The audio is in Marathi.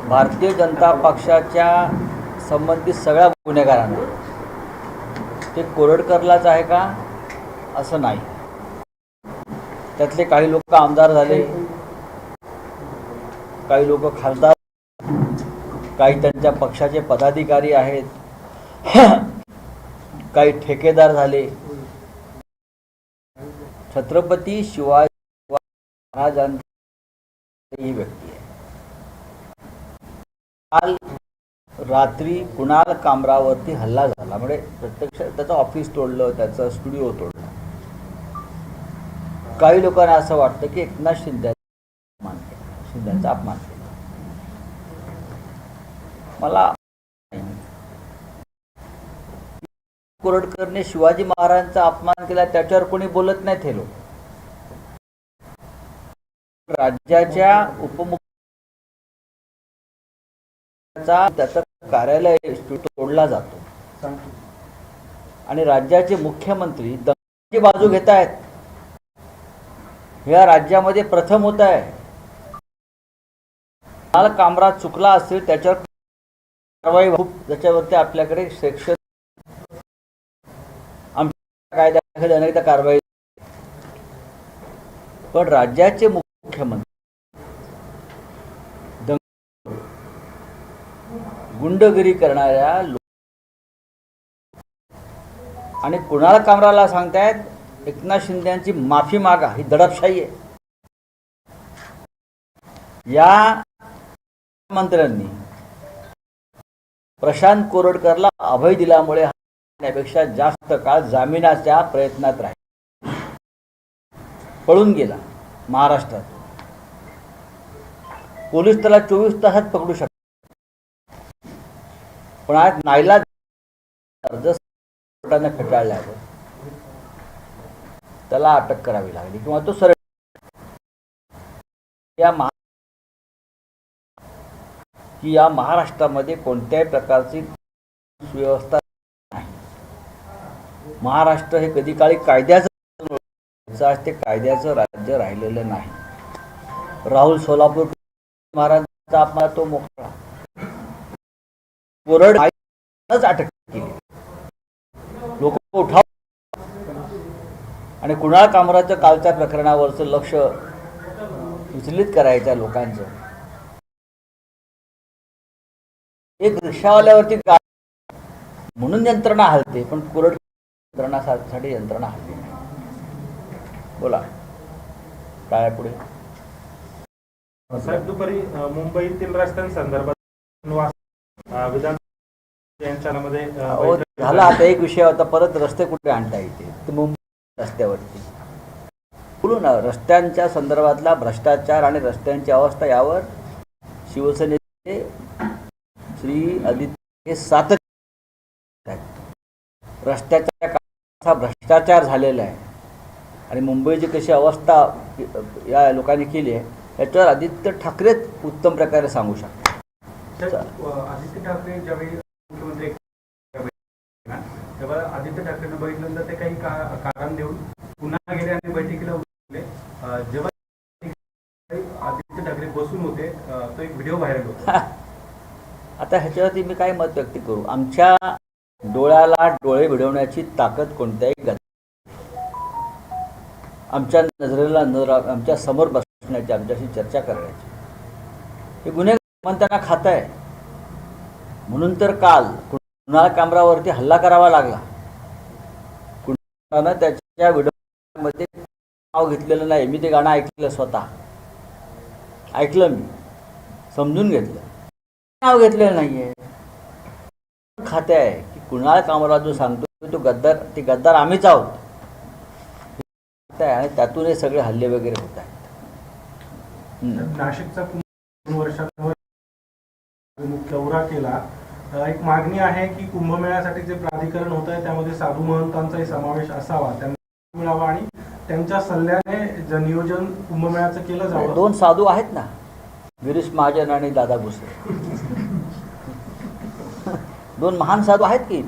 भारतीय जनता पक्षाच्या संबंधित सगळ्या गुन्हेगारांना ते कोरडकरलाच आहे का असं नाही. त्यातले काही लोक आमदार झाले, काही लोक खासदार, काही त्यांच्या पक्षाचे पदाधिकारी आहेत, काही ठेकेदार झाले. छत्रपती शिवाजी महाराजांची ही व्यक्ती आहे. काल रात्री कुणाल कामरावरती हल्ला झाला, म्हणजे प्रत्यक्ष त्याचं ऑफिस तोडलं, त्याचा स्टुडिओ तोडला. काही लोकांना असं वाटतं की एकनाथ शिंदेचा अपमान केला. मला कोरडकरने शिवाजी महाराजांचा अपमान केला त्याच्यावर कोणी बोलत नाही. हे लोक राज्याच्या त्याचं कार्यालय तोडला जातो आणि राज्याचे मुख्यमंत्री दंगलीची बाजू घेत आहेत. या राज्यामध्ये प्रथम होत आहे. कुणाल कामरा चुकला असेल त्याच्यावर कारवाई खूप, त्याच्यावरती आपल्याकडे सेक्शन आमच्या कायद्याखाली अनेक कारवाई. पण राज्याचे मुख्यमंत्री गुंडगिरी करणाऱ्या आणि कुणाल कामराला सांगतायत एकनाथ शिंदेची माफी मागा, ही दडपशाही आहे. या मंत्र्यांनी प्रशांत कोरडकरला अभय दिल्यामुळे त्यापेक्षा जास्त काळ जामिनाच्या प्रयत्नात राहिला, पळून गेला महाराष्ट्रात. पोलीस त्याला 24 तासात पकडू शकतात, पण आज नाईलाज अर्ज कोर्टाने फेटाळल्यावर त्याला अटक करावी लागली किंवा तो सरळ. या महाराष्ट्रामध्ये कोणत्याही प्रकारची सुव्यवस्था नाही. महाराष्ट्र हे कधी काळी कायद्याचं, आज ते कायद्याचं राज्य राहिलेलं नाही. राहुल सोलापूर महाराजांचा अपमान तो मोकळा, कोरड अटक केली, लोक उठाव. आणि कुणाल कामराच्या कालच्या प्रकरणावरचं लक्ष विचलित करायचं लोकांचं. एक रिक्षावाल्यावरती म्हणून यंत्रणा हलते, पण कोरड यंत्रणासाठी यंत्रणा हलते नाही. बोला काय पुढे. साहेब, दुपारी मुंबईतील रस्त्यांसंदर्भात विधान यांच्यामध्ये झाला. आता एक विषय होता, परत रस्ते कुठे आणता येते तर मुंबई रस्त्यावरती बोलू ना. रस्त्यांच्या संदर्भातला भ्रष्टाचार आणि रस्त्यांची अवस्था यावर शिवसेनेचे श्री आदित्य सातत्य रस्त्याच्या कामाचा भ्रष्टाचार झालेला आहे आणि मुंबईची कशी अवस्था या लोकांनी केली आहे याच्यावर आदित्य ठाकरेच उत्तम प्रकारे सांगू शकतात. आदित्य ठाकरे ज्यावेळी मुख्यमंत्री तेव्हा आदित्य ठाकरेंना बघितल्यानंतर ते काही कारण देऊन पुन्हा गेले आणि बैठकीला उतरले. जेव्हा आदित्य ठाकरे बसून होते तो एक व्हिडिओ व्हायरल होता. आता ह्याच्यावरती मी काय मत व्यक्त करू. आमच्या डोळ्याला डोळे भिडवण्याची ताकद कोणत्याही आमच्या नजरेला नजर, आमच्या समोर बसण्याची, आमच्याशी चर्चा करण्याची, हे गुन्हेगार त्यांना खात आहे. म्हणून तर काल कुणाल कामरावरती हल्ला करावा लागला. कुणाला त्याच्या व्हिडिओमध्ये नाव घेतलेलं नाही. मी ते गाणं ऐकलेलं, स्वतः ऐकलं, मी समजून घेतलं. नाव घेतलेलं नाहीये. खाते आहे की कुणाल कामरा जो सांगतो तो गद्दार, ते गद्दार आम्हीच आहोत आणि त्यातून हे सगळे हल्ले वगैरे होत आहेत. नाशिकचा 2 वर्षांवर दौरा केला. एक मागणी आहे की कुंभमेळ्यासाठी जे प्राधिकरण होत आहे त्यामध्ये साधू महंतांचाही समावेश असावा, त्यांना मिळावा आणि त्यांच्या सल्ल्याने जे नियोजन कुंभमेळ्याचं केलं जावं. 2 साधू आहेत ना, गिरीश महाजन आणि दादा भुसे. 2 महान साधू आहेत की इथे.